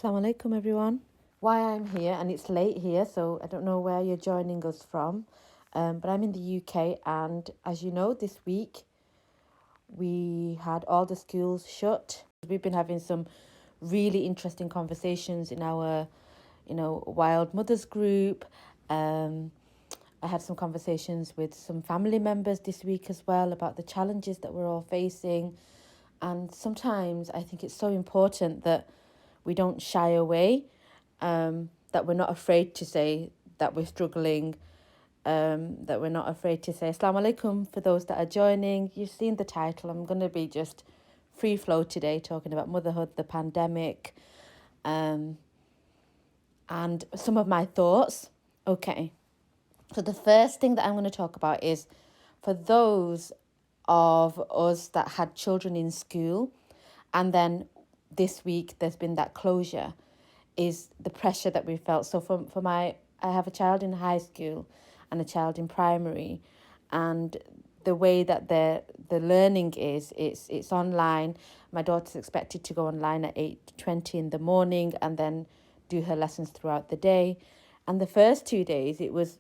Assalamu alaikum, everyone. Why I'm here, and it's late here, so I don't know where you're joining us from, but I'm in the UK, and as you know, this week we had all the schools shut. We've been having some really interesting conversations in our, Wild Mothers group. I had some conversations with some family members this week as well about the challenges that we're all facing, and sometimes I think it's so important that we don't shy away, that we're not afraid to say that we're struggling, that we're not afraid to say Assalamu alaikum for those that are joining. You've seen the title. I'm going to be just free flow today, talking about motherhood, the pandemic, and some of my thoughts. Okay, so the first thing that I'm going to talk about is for those of us that had children in school, and then this week there's been that closure, is the pressure that we felt. So I have a child in high school and a child in primary, and the way that the learning is, it's online. My daughter's expected to go online at 8:20 in the morning and then do her lessons throughout the day. And the first 2 days it was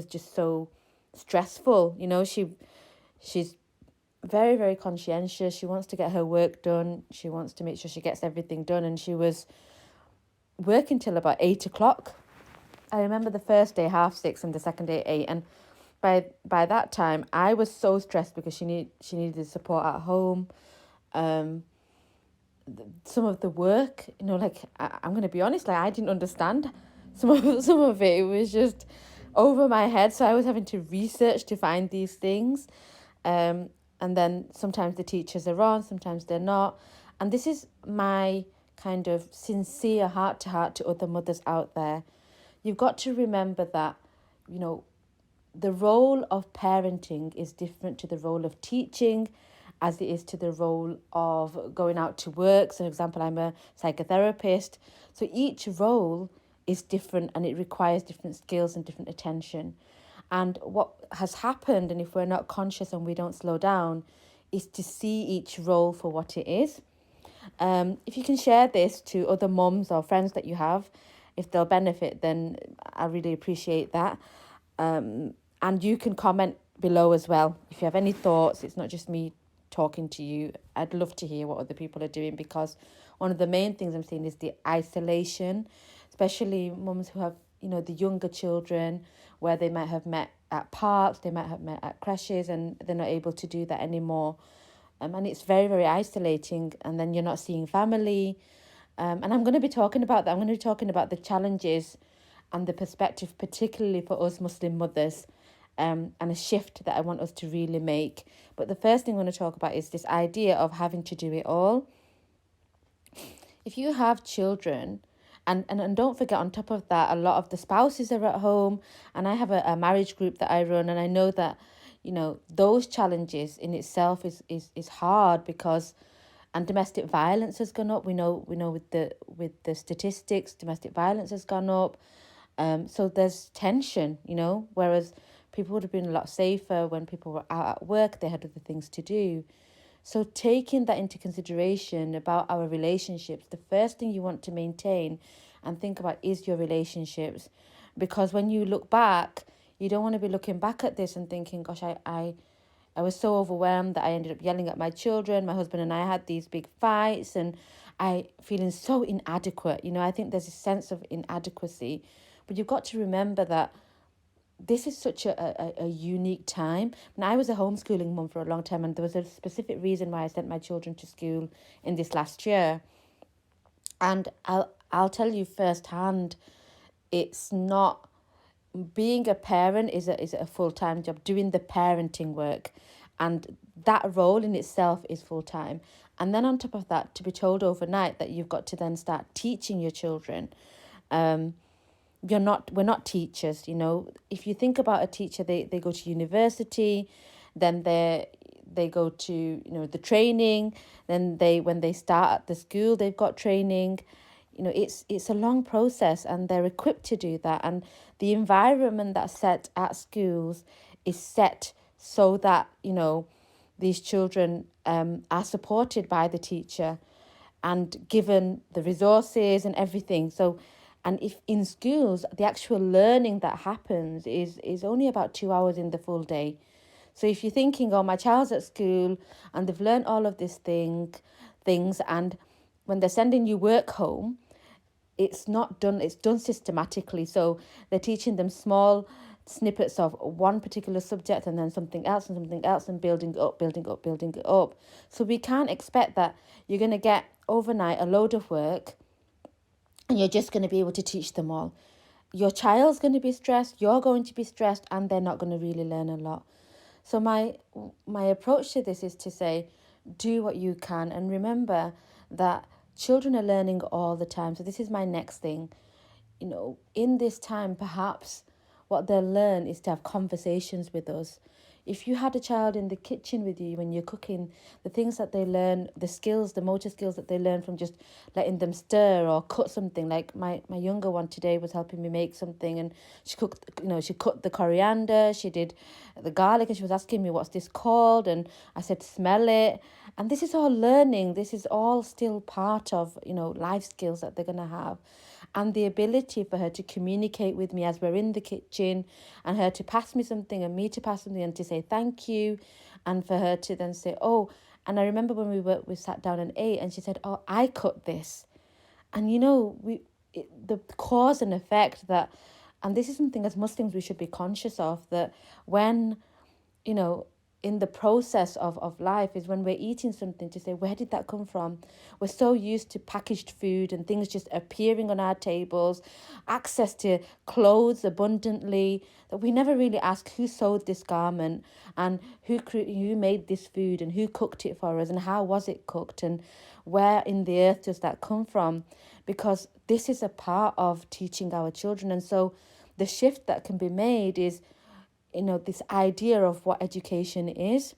just so stressful. She's very, very conscientious. She wants to get her work done. She wants to make sure she gets everything done. And she was working till about 8 o'clock. I remember the first day 6:30 and the second day 8. And by that time, I was so stressed because she needed support at home. Some of the work, I'm going to be honest, I didn't understand some of it. It was just over my head. So I was having to research to find these things. And then sometimes the teachers are on, sometimes they're not. And this is my kind of sincere heart-to-heart to other mothers out there. You've got to remember that, the role of parenting is different to the role of teaching as it is to the role of going out to work. So, for example, I'm a psychotherapist. So each role is different and it requires different skills and different attention. And what has happened, and if we're not conscious and we don't slow down, is to see each role for what it is. If you can share this to other mums or friends that you have, if they'll benefit, then I really appreciate that. And you can comment below as well. If you have any thoughts, it's not just me talking to you. I'd love to hear what other people are doing, because one of the main things I'm seeing is the isolation, especially mums who have, the younger children, where they might have met at parks, they might have met at creches, and they're not able to do that anymore. And it's very, very isolating, and then you're not seeing family. And I'm going to be talking about that. I'm going to be talking about the challenges and the perspective, particularly for us Muslim mothers, and a shift that I want us to really make. But the first thing I want to talk about is this idea of having to do it all. If you have children, and don't forget, on top of that, a lot of the spouses are at home, and I have a marriage group that I run, and I know that, those challenges in itself is hard, because and domestic violence has gone up. We know with the statistics, domestic violence has gone up. So there's tension, whereas people would have been a lot safer when people were out at work, they had other things to do. So taking that into consideration about our relationships, the first thing you want to maintain and think about is your relationships. Because when you look back, you don't want to be looking back at this and thinking, gosh, I was so overwhelmed that I ended up yelling at my children. My husband and I had these big fights, and I feeling so inadequate. I think there's a sense of inadequacy. But you've got to remember that this is such a unique time. And I was a homeschooling mum for a long time, and there was a specific reason why I sent my children to school in this last year. And I'll tell you firsthand, it's not, being a parent is a full-time job, doing the parenting work, and that role in itself is full-time. And then on top of that, to be told overnight that you've got to then start teaching your children, we're not teachers. If you think about a teacher, they go to university, then they go to the training, then when they start at the school, they've got training. It's a long process, and they're equipped to do that. And the environment that's set at schools is set so that these children are supported by the teacher. and given the resources and everything. So, and if in schools, the actual learning that happens is only about 2 hours in the full day. So if you're thinking, oh, my child's at school and they've learned all of things, and when they're sending you work home, it's not done, it's done systematically. So they're teaching them small snippets of one particular subject and then something else and something else, and building it up, building up, building it up. So we can't expect that you're going to get overnight a load of work and you're just going to be able to teach them all. Your child's going to be stressed, you're going to be stressed, and they're not going to really learn a lot. So my approach to this is to say, do what you can, and remember that children are learning all the time. So this is my next thing. In this time, perhaps what they'll learn is to have conversations with us. If you had a child in the kitchen with you when you're cooking, the things that they learn, the skills, the motor skills that they learn from just letting them stir or cut something. Like my younger one today was helping me make something, and she cooked, she cut the coriander, she did the garlic, and she was asking me, what's this called? And I said, smell it. And this is all learning. This is all still part of, life skills that they're going to have. And the ability for her to communicate with me as we're in the kitchen, and her to pass me something and me to pass something and to say thank you, and for her to then say, oh, and I remember when we sat down and ate, and she said, oh, I cut this. And the cause and effect that, and this is something as Muslims we should be conscious of, that when, in the process of life, is when we're eating something, to say, where did that come from? We're so used to packaged food and things just appearing on our tables, access to clothes abundantly, that we never really ask who sewed this garment, and who made this food, and who cooked it for us, and how was it cooked, and where in the earth does that come from? Because this is a part of teaching our children. And so the shift that can be made is, this idea of what education is.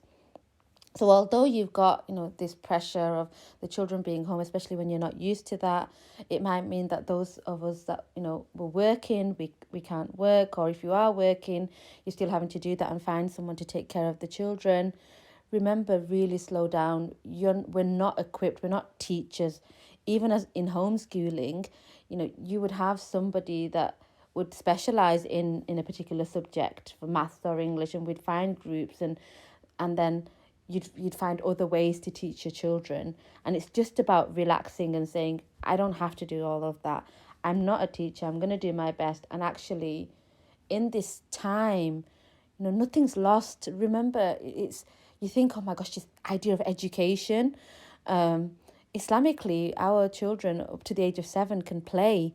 So although you've got, this pressure of the children being home, especially when you're not used to that, it might mean that those of us that, we're working, we can't work, or if you are working, you're still having to do that and find someone to take care of the children. Remember, really slow down. We're not equipped, we're not teachers. Even as in homeschooling, you would have somebody that would specialize in a particular subject for maths or English, and we'd find groups, and then you'd find other ways to teach your children. And it's just about relaxing and saying, I don't have to do all of that. I'm not a teacher, I'm going to do my best. And actually, in this time, nothing's lost. Remember, you think, oh my gosh, this idea of education. Islamically, our children up to the age of 7 can play.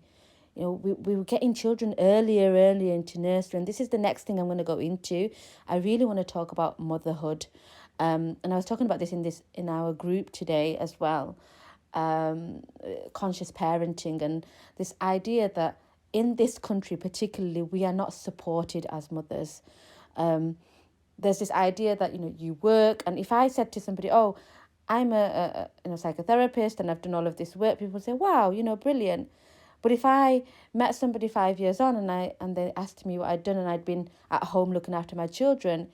We were getting children earlier into nursery. And this is the next thing I'm going to go into. I really want to talk about motherhood. And I was talking about this in our group today as well. Conscious parenting, and this idea that in this country particularly, we are not supported as mothers. There's this idea that, you work. And if I said to somebody, oh, I'm a psychotherapist and I've done all of this work, people say, wow, brilliant. But if I met somebody 5 years on and they asked me what I'd done, and I'd been at home looking after my children,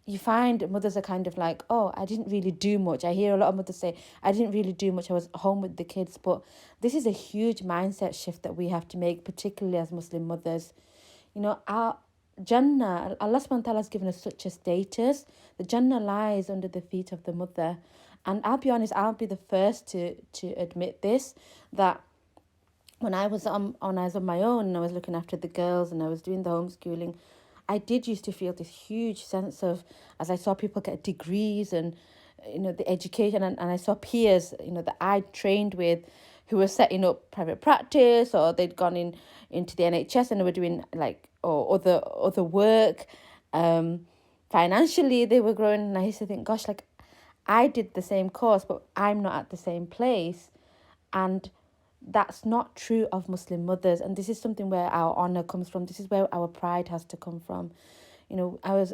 you find mothers are kind of like, oh, I didn't really do much. I hear a lot of mothers say, I didn't really do much. I was home with the kids. But this is a huge mindset shift that we have to make, particularly as Muslim mothers. Our Jannah, Allah subhanahu wa ta'ala has given us such a status. The Jannah lies under the feet of the mother. And I'll be honest, I'll be the first to admit this, that when I was on my own and I was looking after the girls and I was doing the homeschooling, I did used to feel this huge sense of, as I saw people get degrees and, the education, and I saw peers, that I trained with, who were setting up private practice, or they'd gone into the NHS and they were doing or other work. Financially, they were growing, and I used to think, gosh, I did the same course, but I'm not at the same place. And that's not true of Muslim mothers. And this is something where our honor comes from. This is where our pride has to come from. I was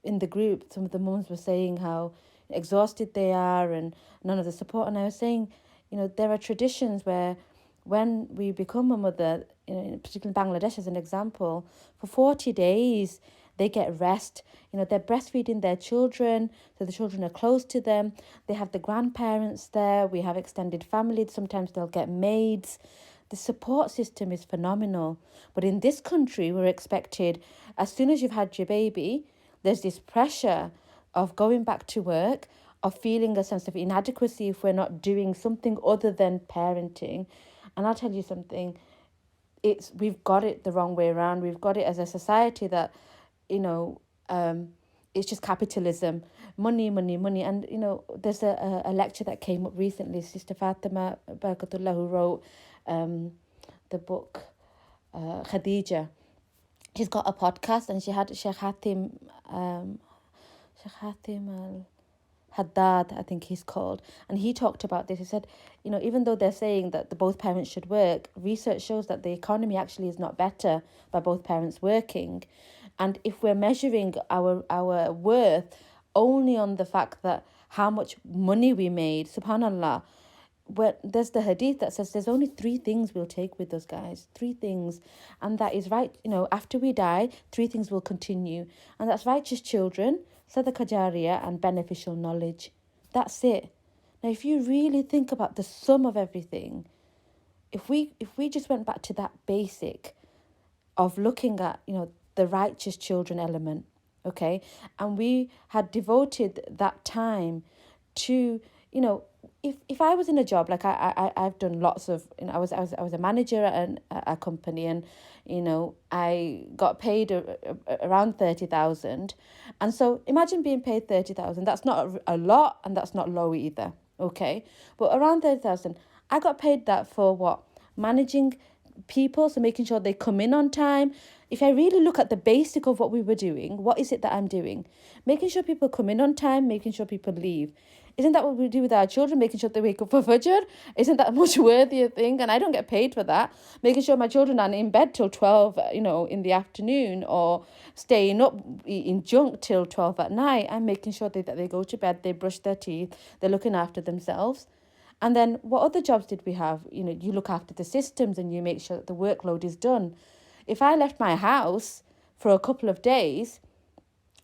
in the group, some of the mums were saying how exhausted they are and none of the support. And I was saying, there are traditions where when we become a mother, particularly in Bangladesh as an example, for 40 days, they get rest. They're breastfeeding their children, so the children are close to them. They have the grandparents there. We have extended families. Sometimes they'll get maids. The support system is phenomenal. But in this country, we're expected, as soon as you've had your baby, there's this pressure of going back to work, of feeling a sense of inadequacy if we're not doing something other than parenting. And I'll tell you something, we've got it the wrong way around. We've got it as a society that, it's just capitalism, money, money, money. And, there's a lecture that came up recently, Sister Fatima Barakatullah, who wrote the book Khadija. She's got a podcast, and she had Sheikh Hatim Haddad, I think he's called, and he talked about this. He said, even though they're saying that both parents should work, research shows that the economy actually is not better by both parents working. And if we're measuring our worth only on the fact that how much money we made, subhanallah, there's the hadith that says there's only 3 things we'll take with us, guys. 3 things. And that is right, after we die, 3 things will continue. And that's righteous children, sadaqah jariyah, and beneficial knowledge. That's it. Now, if you really think about the sum of everything, if we just went back to that basic of looking at, the righteous children element, okay, and we had devoted that time to, if I was in a job, like I've done lots of, I was a manager at a company, and I got paid around 30,000, and so imagine being paid 30,000. That's not a lot, and that's not low either, okay, but around 30,000. I got paid that for what? Managing people, so making sure they come in on time. If I really look at the basic of what we were doing, what is it that I'm doing? Making sure people come in on time, making sure people leave. Isn't that what we do with our children? Making sure they wake up for Fajr? Isn't that a much worthier thing? And I don't get paid for that. Making sure my children aren't in bed till 12, in the afternoon, or staying up eating junk till 12 at night. I'm making sure that they go to bed, they brush their teeth, they're looking after themselves. And then what other jobs did we have? You look after the systems, and you make sure that the workload is done. If I left my house for a couple of days,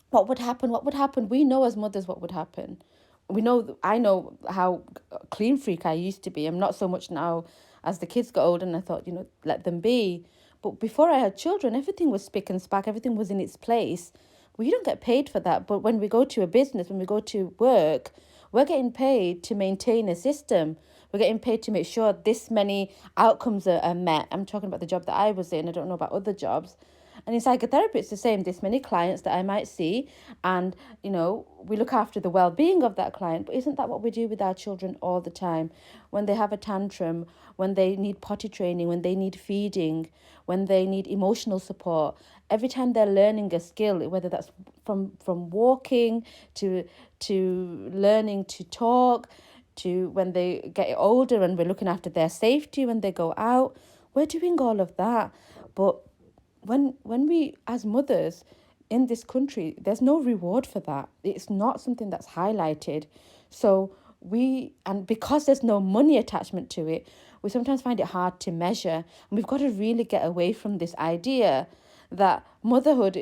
what would happen? We know as mothers what would happen. I know how clean freak I used to be. I'm not so much now. As the kids got older, and I thought, let them be. But before I had children, everything was spick and span. Everything was in its place. Well, you don't get paid for that. But when we go to a business, when we go to work, we're getting paid to maintain a system. We're getting paid to make sure this many outcomes are met. I'm talking about the job that I was in. I don't know about other jobs. And in psychotherapy, it's the same. This many clients that I might see, and, we look after the well-being of that client. But isn't that what we do with our children all the time? When they have a tantrum, when they need potty training, when they need feeding, when they need emotional support, every time they're learning a skill, whether that's from walking to learning to talk, to when they get older and we're looking after their safety when they go out, we're doing all of that. But when we, as mothers in this country, there's no reward for that. It's not something that's highlighted. So because there's no money attachment to it, we sometimes find it hard to measure. And we've got to really get away from this idea that motherhood,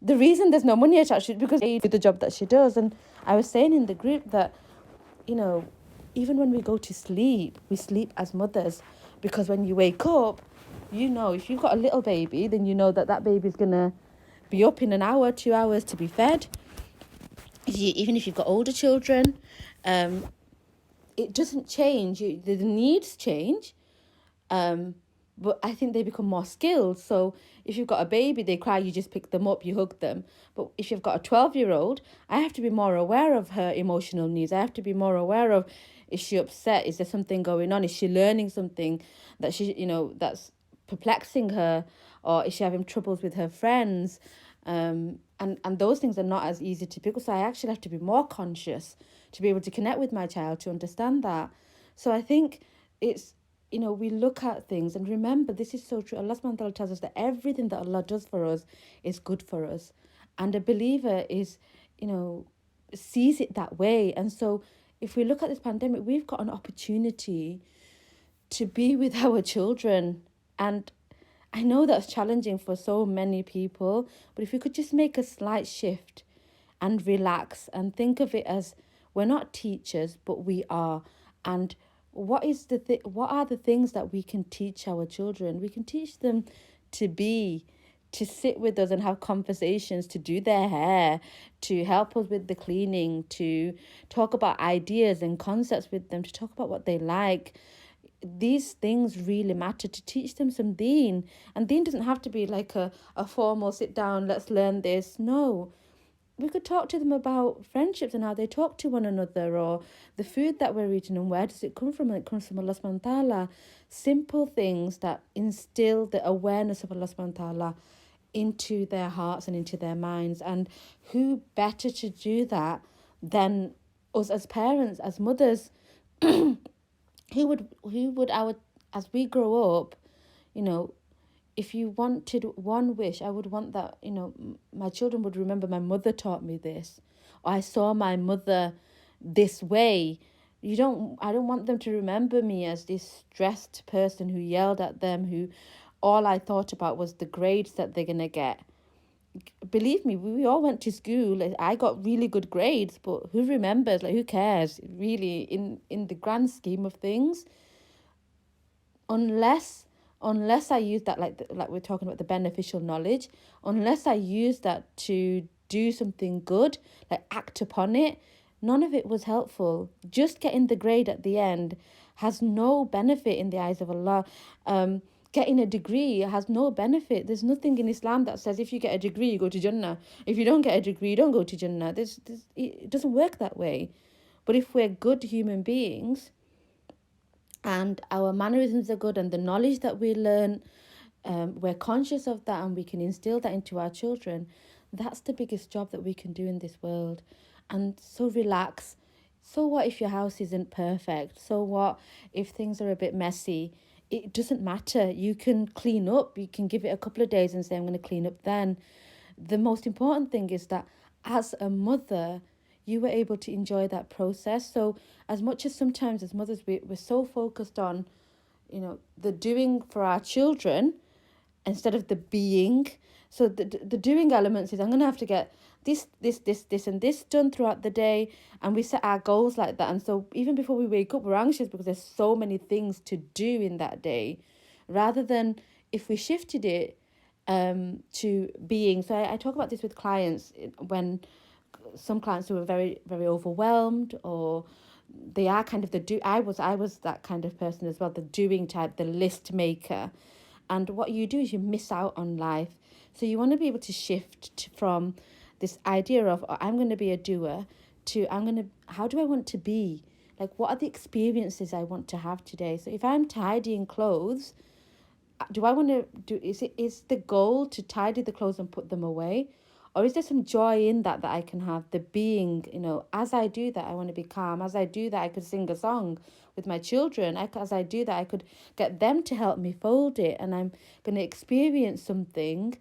the reason there's no money attached to it is because with the job that she does. And I was saying in the group that, even when we go to sleep, we sleep as mothers, because when you wake up, if you've got a little baby, then that baby's going to be up in an hour, 2 hours to be fed. Even if you've got older children, it doesn't change. The needs change, but I think they become more skilled. So if you've got a baby, they cry, you just pick them up, you hug them. But if you've got a 12-year-old, I have to be more aware of her emotional needs. I have to be more aware of, is she upset? Is there something going on? Is she learning something that that's perplexing her, or is she having troubles with her friends? And those things are not as easy to pick up. So I actually have to be more conscious to be able to connect with my child, to understand that. So I think it's, we look at things and remember, this is so true. Allah subhanahu wa ta'ala tells us that everything that Allah does for us is good for us. And a believer is, sees it that way. And so if we look at this pandemic, we've got an opportunity to be with our children. And I know that's challenging for so many people, but if we could just make a slight shift and relax and think of it as we're not teachers, but we are. And what are the things that we can teach our children? We can teach them to be, to sit with us and have conversations, to do their hair, to help us with the cleaning, to talk about ideas and concepts with them, to talk about what they like. These things really matter, to teach them some deen. And deen doesn't have to be like a formal sit down, let's learn this. No, we could talk to them about friendships and how they talk to one another, or the food that we're eating and where does it come from, and it comes from Allah subhanahu wa ta'ala. Simple things that instill the awareness of Allah subhanahu wa ta'ala into their hearts and into their minds. And who better to do that than us as parents, as mothers? Who would our, as we grow up, you know, if you wanted one wish, I would want that, my children would remember my mother taught me this, or I saw my mother this way. I don't want them to remember me as this stressed person who yelled at them, who all I thought about was the grades that they're going to get. Believe me, we all went to school. I got really good grades, but who remembers? Like, who cares, really, in the grand scheme of things? Unless I use that, like we're talking about the beneficial knowledge, unless I use that to do something good, like act upon it, none of it was helpful. Just getting the grade at the end has no benefit in the eyes of Allah. Getting a degree has no benefit. There's nothing in Islam that says if you get a degree, you go to Jannah. If you don't get a degree, you don't go to Jannah. It doesn't work that way. But if we're good human beings, and our mannerisms are good, and the knowledge that we learn, we're conscious of that, and we can instill that into our children, that's the biggest job that we can do in this world. And so relax. So what if your house isn't perfect? So what if things are a bit messy? It doesn't matter. You can clean up. You can give it a couple of days and say, I'm going to clean up then. The most important thing is that as a mother, you were able to enjoy that process. So as much as sometimes as mothers, we're so focused on, the doing for our children instead of the being. So the doing elements is, I'm going to have to get this, and this done throughout the day. And we set our goals like that. And so even before we wake up, we're anxious because there's so many things to do in that day. Rather than if we shifted it to being. So I talk about this with clients when some clients who are very, very overwhelmed, or they are kind of I was that kind of person as well, the doing type, the list maker. And what you do is you miss out on life. So you want to be able to shift from this idea of, oh, I'm going to be a doer, to how do I want to be? Like, what are the experiences I want to have today? So if I'm tidying clothes, do I want to do, is the goal to tidy the clothes and put them away? Or is there some joy in that I can have? The being, as I do that, I want to be calm. As I do that, I could sing a song with my children. As I do that, I could get them to help me fold it. And I'm going to experience something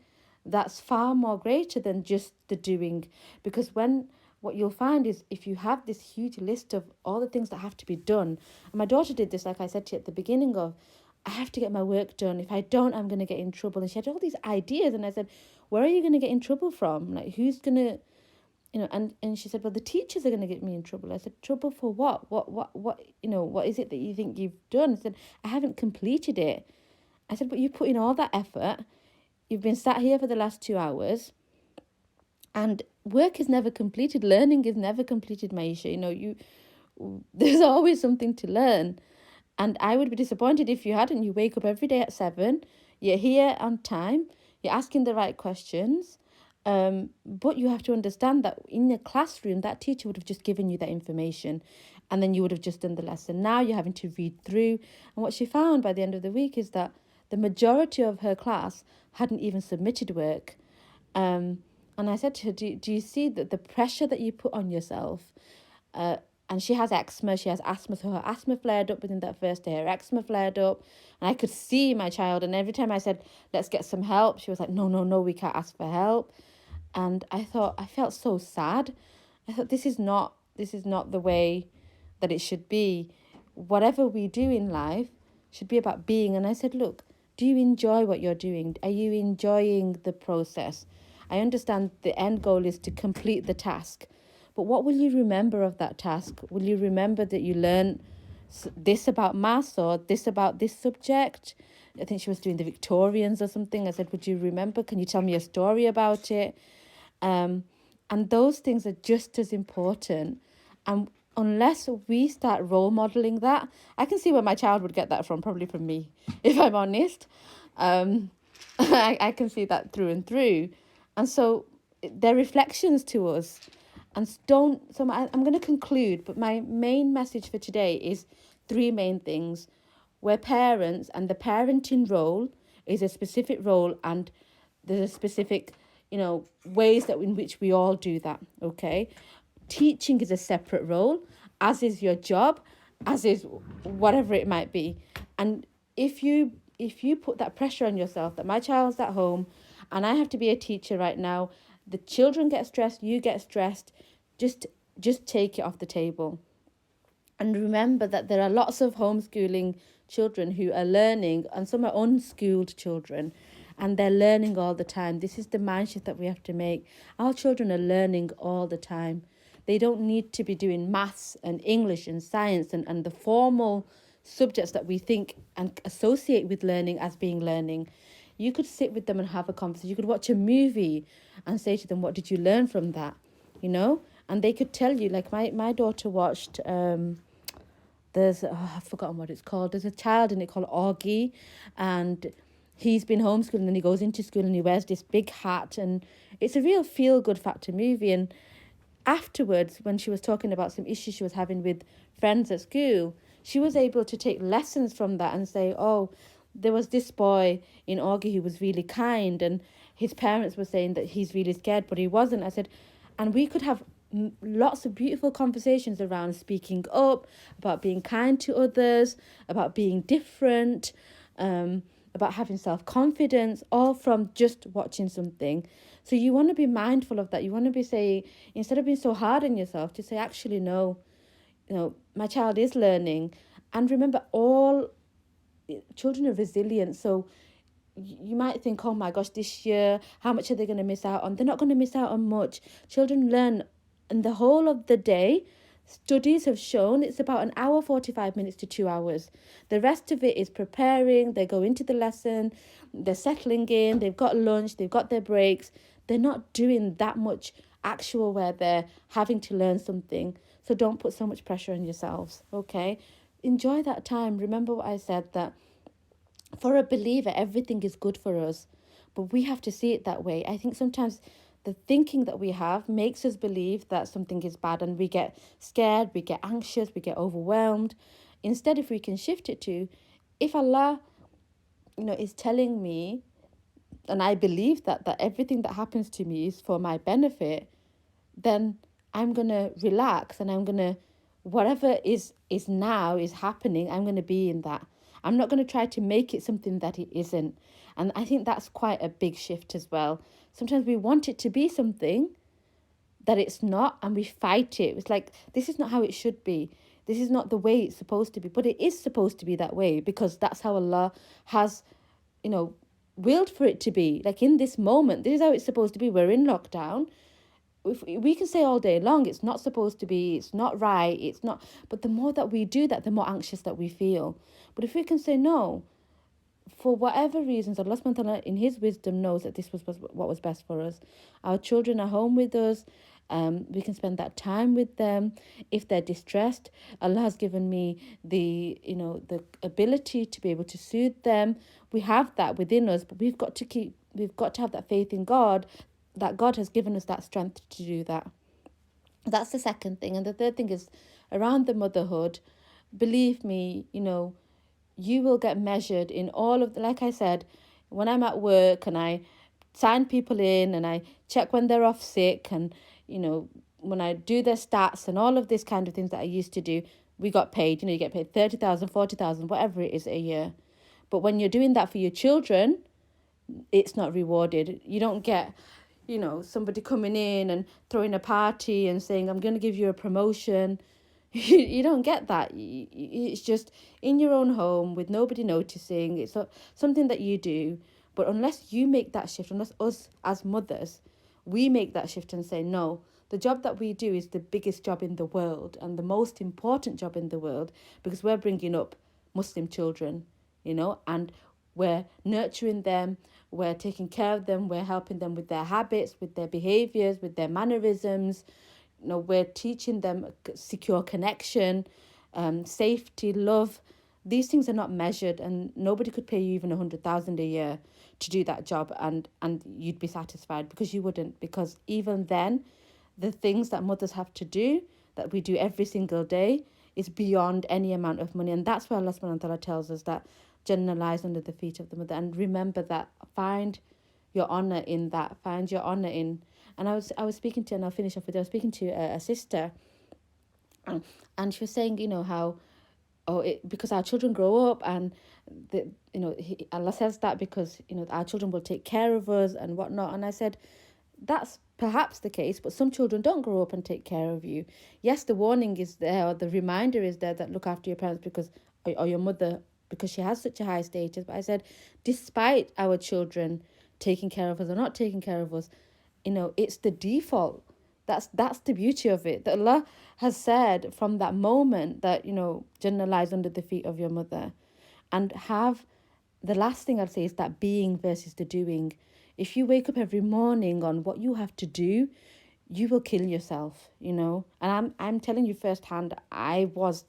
that's far more greater than just the doing. Because what you'll find is, if you have this huge list of all the things that have to be done, and my daughter did this, like I said to you at the beginning of, I have to get my work done. If I don't, I'm going to get in trouble. And she had all these ideas. And I said, where are you going to get in trouble from? Like, who's going to, and she said, well, the teachers are going to get me in trouble. I said, trouble for what? What is it that you think you've done? I said, I haven't completed it. I said, but you put in all that effort. You've been sat here for the last 2 hours. And work is never completed. Learning is never completed, Maisha. There's always something to learn. And I would be disappointed if you hadn't. You wake up every day at 7. You're here on time. You're asking the right questions. But you have to understand that in your classroom, that teacher would have just given you that information. And then you would have just done the lesson. Now you're having to read through. And what she found by the end of the week is that the majority of her class hadn't even submitted work. And I said to her, do you see that the pressure that you put on yourself? And she has eczema, she has asthma, so her asthma flared up within that first day, her eczema flared up, and I could see my child, and every time I said, let's get some help, she was like, no, we can't ask for help. And I felt so sad. I thought, this is not the way that it should be. Whatever we do in life should be about being. And I said, look, Do you enjoy what you're doing? Are you enjoying the process? I understand the end goal is to complete the task, but what will you remember of that task? Will you remember that you learned this about maths or this about this subject? I think she was doing the Victorians or something. I said, would you remember? Can you tell me a story about it? And those things are just as important. And unless we start role modeling that, I can see where my child would get that from, probably from me, if I'm honest. I can see that through and through. And so they're reflections to us. And I'm going to conclude, but my main message for today is three main things. We're parents, and the parenting role is a specific role, and there's a specific, ways that in which we all do that, okay? Teaching is a separate role, as is your job, as is whatever it might be. And if you put that pressure on yourself that my child's at home and I have to be a teacher right now, the children get stressed, you get stressed, just take it off the table. And remember that there are lots of homeschooling children who are learning, and some are unschooled children, and they're learning all the time. This is the mind shift that we have to make. Our children are learning all the time. They don't need to be doing maths and English and science and the formal subjects that we think and associate with learning as being learning. You could sit with them and have a conversation. You could watch a movie and say to them, what did you learn from that? And they could tell you, like my daughter watched, I've forgotten what it's called. There's a child in it called Augie, and he's been homeschooled, and then he goes into school and he wears this big hat, and it's a real feel-good factor movie. And afterwards, when she was talking about some issues she was having with friends at school, she was able to take lessons from that and say, oh, there was this boy in Augie who was really kind, and his parents were saying that he's really scared, but he wasn't. I said, and we could have lots of beautiful conversations around speaking up, about being kind to others, about being different, about having self-confidence, all from just watching something. So you want to be mindful of that. You want to be saying, instead of being so hard on yourself, to say, actually, no, my child is learning. And remember, all children are resilient. So you might think, oh my gosh, this year, how much are they going to miss out on? They're not going to miss out on much. Children learn in the whole of the day. Studies have shown it's about an hour, 45 minutes to 2 hours. The rest of it is preparing. They go into the lesson, they're settling in, they've got lunch, they've got their breaks. They're not doing that much actual where they're having to learn something. So don't put so much pressure on yourselves, okay? Enjoy that time. Remember what I said, that for a believer, everything is good for us, but we have to see it that way. I think sometimes the thinking that we have makes us believe that something is bad, and we get scared, we get anxious, we get overwhelmed. Instead, if we can shift it to, if Allah, is telling me, and I believe that everything that happens to me is for my benefit, then I'm going to relax, and I'm going to, whatever is now is happening, I'm going to be in that. I'm not going to try to make it something that it isn't. And I think that's quite a big shift as well. Sometimes we want it to be something that it's not, and we fight it. It's like, this is not how it should be. This is not the way it's supposed to be. But it is supposed to be that way, because that's how Allah has, willed for it to be. Like in this moment, this is how it's supposed to be. We're in lockdown. If we can say all day long, it's not supposed to be, it's not right, it's not. But the more that we do that, the more anxious that we feel. But if we can say no, for whatever reasons, Allah subhanahu wa ta'ala in his wisdom knows that this was what was best for us. Our children are home with us. We can spend that time with them. If they're distressed, Allah has given me the ability to be able to soothe them. We have that within us, but we've got to have that faith in God, that God has given us that strength to do that. That's the second thing. And the third thing is around the motherhood. Believe me, you will get measured in all of like I said, when I'm at work and I sign people in and I check when they're off sick, and when I do their stats and all of this kind of things that I used to do, we got paid. You get paid 30,000, 40,000, whatever it is a year. But when you're doing that for your children, it's not rewarded. You don't get somebody coming in and throwing a party and saying, I'm going to give you a promotion. You don't get that. It's just in your own home with nobody noticing. It's something that you do. But unless you make that shift, unless us as mothers, we make that shift and say, no, the job that we do is the biggest job in the world and the most important job in the world, because we're bringing up Muslim children, and we're nurturing them, we're taking care of them, we're helping them with their habits, with their behaviors, with their mannerisms. We're teaching them secure connection, safety, love. These things are not measured, and nobody could pay you even 100,000 a year to do that job, and you'd be satisfied, because you wouldn't. Because even then, the things that mothers have to do, that we do every single day, is beyond any amount of money. And that's why Allah subhanahu wa ta'ala tells us that Jannah lies under the feet of the mother. And remember that. Find your honor in that. Find your honor in. And I was speaking to, and I'll finish off with, I was speaking to a sister, and she was saying, how, because our children grow up, and Allah says that because our children will take care of us and whatnot. And I said, that's perhaps the case, but some children don't grow up and take care of you. Yes, the warning is there, or the reminder is there, that look after your parents because, or your mother, because she has such a high status. But I said, despite our children taking care of us or not taking care of us, it's the default. That's the beauty of it. That Allah has said from that moment that, Jannah lies under the feet of your mother. And the last thing I'd say is that being versus the doing. If you wake up every morning on what you have to do, you will kill yourself, And I'm telling you firsthand, I was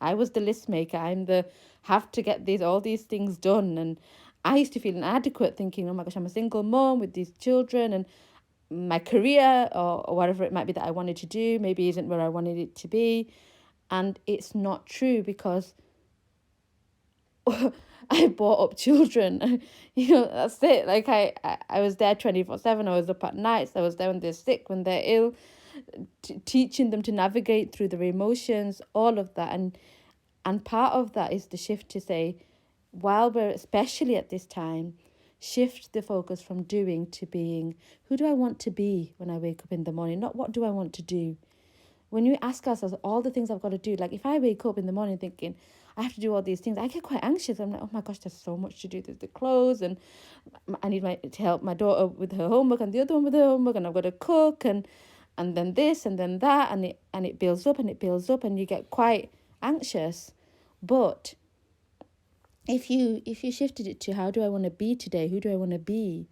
the list maker. I'm the have to get all these things done. And I used to feel inadequate, thinking, oh my gosh, I'm a single mom with these children, and my career or whatever it might be that I wanted to do maybe isn't where I wanted it to be. And it's not true, because I brought up children. That's it. Like I was there 24/7. I was up at nights. I was there when they're sick, when they're ill, teaching them to navigate through their emotions, all of that. And part of that is the shift to say, while we're, especially at this time, shift the focus from doing to being. Who do I want to be when I wake up in the morning? Not what do I want to do. When you ask ourselves all the things I've got to do, like if I wake up in the morning thinking I have to do all these things, I get quite anxious. I'm like, oh my gosh, there's so much to do. There's the clothes, and I need to help my daughter with her homework, and the other one with her homework, and I've got to cook, and then this and then that, and it builds up and it builds up, and you get quite anxious. But if you shifted it to how do I want to be today, who do I want to be,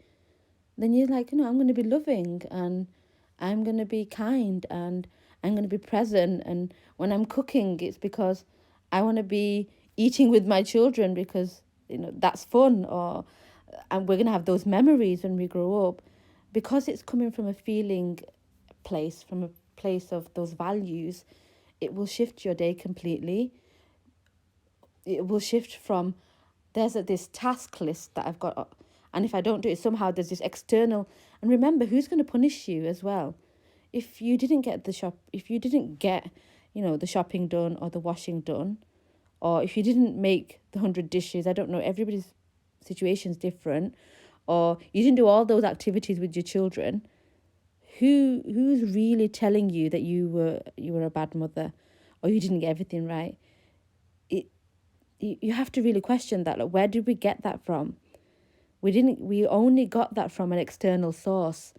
then you're like, I'm going to be loving, and I'm going to be kind, and I'm going to be present. And when I'm cooking, it's because I want to be eating with my children, because that's fun, and we're going to have those memories when we grow up, because it's coming from a feeling place, from a place of those values. It will shift your day completely. It will shift from, there's this task list that I've got, and if I don't do it, somehow there's this external. And remember, who's going to punish you as well? If you didn't get the shopping done or the washing done, or if you didn't make the 100 dishes, I don't know, everybody's situation's different, or you didn't do all those activities with your children, who's really telling you that you were a bad mother, or you didn't get everything right? You have to really question that. Like, where did we get that from? We only got that from an external source.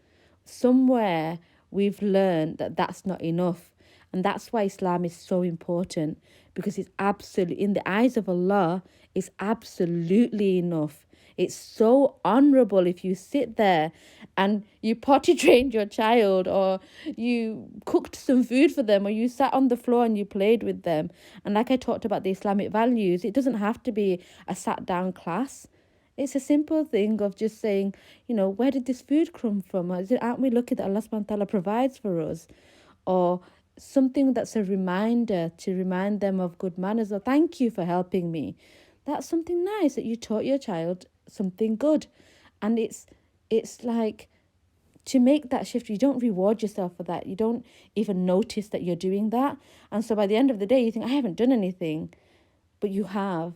Somewhere we've learned that that's not enough. And that's why Islam is so important, because it's absolutely, in the eyes of Allah, it's absolutely enough. It's so honorable if you sit there and you potty trained your child, or you cooked some food for them, or you sat on the floor and you played with them. And like I talked about the Islamic values, it doesn't have to be a sat down class. It's a simple thing of just saying, where did this food come from? Aren't we lucky that Allah subhanahu wa ta'ala provides for us? Or something that's a reminder to remind them of good manners, or thank you for helping me. That's something nice, that you taught your child something good. And it's like, to make that shift, you don't reward yourself for that. You don't even notice that you're doing that. And so by the end of the day, you think, I haven't done anything. But you have.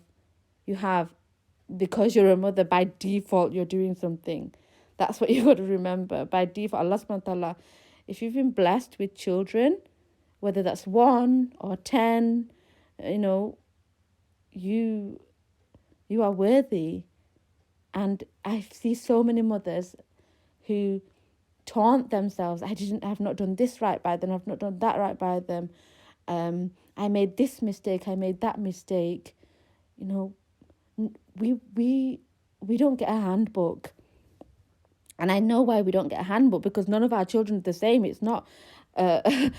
Because you're a mother, by default, you're doing something. That's what you've got to remember. By default, Allah subhanahu wa ta'ala, if you've been blessed with children, whether that's 1 or 10, you you are worthy. And I see so many mothers who taunt themselves. I've not done this right by them. I've not done that right by them. I made this mistake. I made that mistake. We don't get a handbook. And I know why we don't get a handbook, because none of our children are the same. It's not a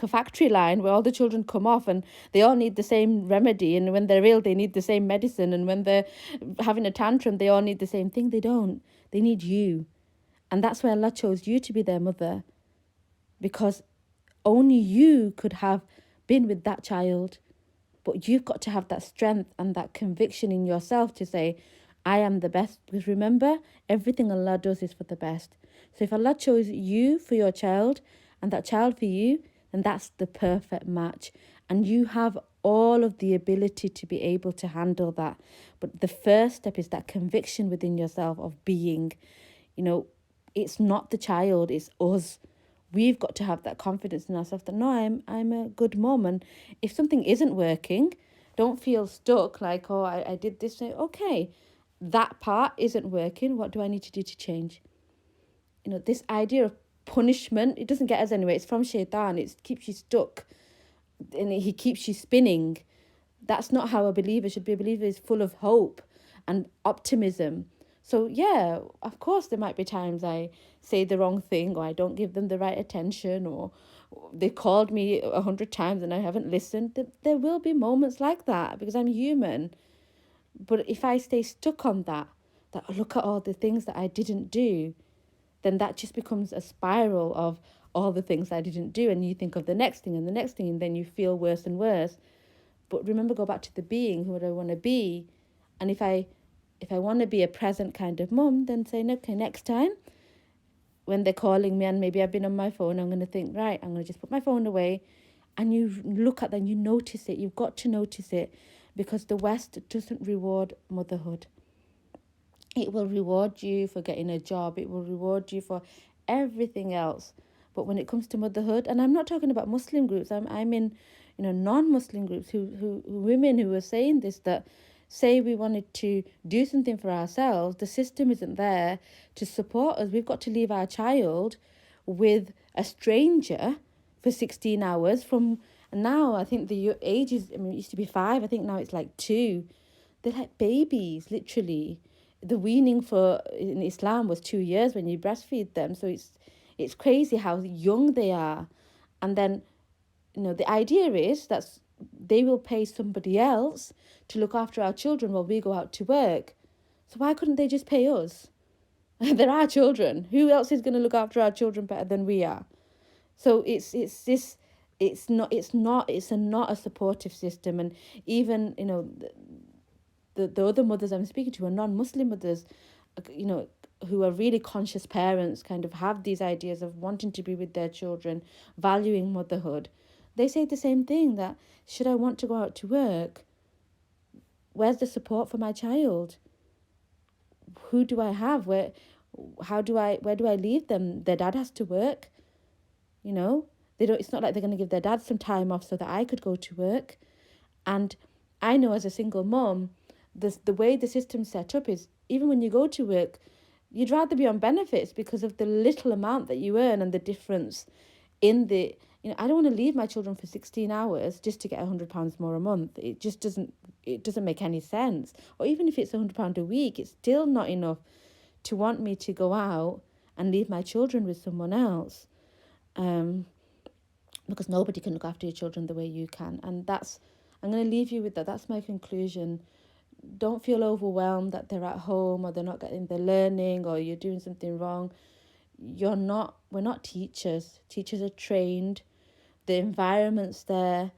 factory line where all the children come off and they all need the same remedy. And when they're ill, they need the same medicine. And when they're having a tantrum, they all need the same thing. They don't. They need you. And that's why Allah chose you to be their mother, because only you could have been with that child. But you've got to have that strength and that conviction in yourself to say, I am the best. Because remember, everything Allah does is for the best. So if Allah chose you for your child and that child for you, then that's the perfect match. And you have all of the ability to be able to handle that. But the first step is that conviction within yourself of being, it's not the child, it's us. We've got to have that confidence in ourselves that, no, I'm a good mom. And if something isn't working, don't feel stuck like, oh, I did this. Okay, that part isn't working. What do I need to do to change? This idea of punishment, it doesn't get us anywhere. It's from Shaitan. It keeps you stuck and he keeps you spinning. That's not how a believer should be. A believer is full of hope and optimism. So, yeah, of course, there might be times I say the wrong thing, or I don't give them the right attention, or they called me 100 times and I haven't listened. There will be moments like that, because I'm human. But if I stay stuck on that look at all the things that I didn't do, then that just becomes a spiral of all the things I didn't do. And you think of the next thing and the next thing, and then you feel worse and worse. But remember, go back to the being. Who do I want to be? And if I want to be a present kind of mum, then say, okay, next time when they're calling me and maybe I've been on my phone, I'm going to think, right, I'm going to just put my phone away. And you look at them, you notice it. You've got to notice it, because the West doesn't reward motherhood. It will reward you for getting a job. It will reward you for everything else. But when it comes to motherhood, and I'm not talking about Muslim groups, I'm in, non-Muslim groups who women who are saying this, that say we wanted to do something for ourselves, the system isn't there to support us. We've got to leave our child with a stranger for 16 hours from, and now I think the age is, it used to be 5, I think now it's like 2. They're like babies, literally. The weaning for in Islam was 2 years when you breastfeed them. So it's crazy how young they are. And then, the idea is that they will pay somebody else to look after our children while we go out to work. So why couldn't they just pay us? They're our children. Who else is going to look after our children better than we are? So it's not a supportive system. And even, the other mothers I'm speaking to are non-Muslim mothers, who are really conscious parents, kind of have these ideas of wanting to be with their children, valuing motherhood. They say the same thing, that should I want to go out to work, where's the support for my child? Who do I have? Where do I leave them? Their dad has to work. It's not like they're going to give their dad some time off so that I could go to work. And I know as a single mom, the way the system's set up is, even when you go to work, you'd rather be on benefits because of the little amount that you earn and the difference in the, I don't want to leave my children for 16 hours just to get £100 more a month. It just doesn't make any sense. Or even if it's £100 a week, it's still not enough to want me to go out and leave my children with someone else. Because nobody can look after your children the way you can. And I'm going to leave you with that. That's my conclusion. Don't feel overwhelmed that they're at home or they're not getting the learning or you're doing something wrong. We're not teachers. Teachers are trained. The environment's there,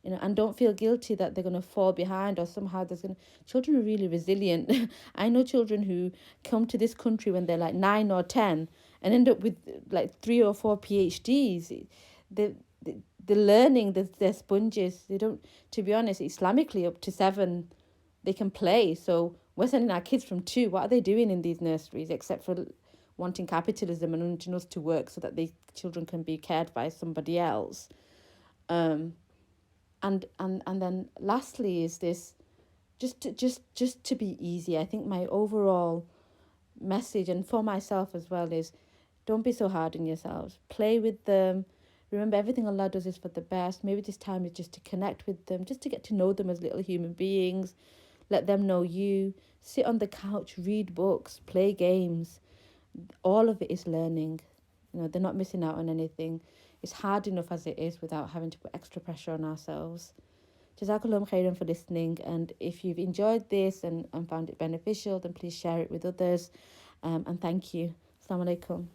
and don't feel guilty that they're going to fall behind or somehow children are really resilient. I know children who come to this country when they're like 9 or 10 and end up with like 3 or 4 PhDs. The learning, they're sponges. They don't, to be honest, Islamically up to 7, they can play. So we're sending our kids from 2. What are they doing in these nurseries except for wanting capitalism and wanting us to work so that the children can be cared by somebody else? And then lastly is this, just to be easy. I think my overall message, and for myself as well, is don't be so hard on yourselves. Play with them. Remember, everything Allah does is for the best. Maybe this time is just to connect with them, just to get to know them as little human beings. Let them know you. Sit on the couch, read books, play games. All of it is learning. They're not missing out on anything. It's hard enough as it is without having to put extra pressure on ourselves. Jazakallah khairan for listening. And if you've enjoyed this and found it beneficial, then please share it with others. And thank you. Assalamu alaikum.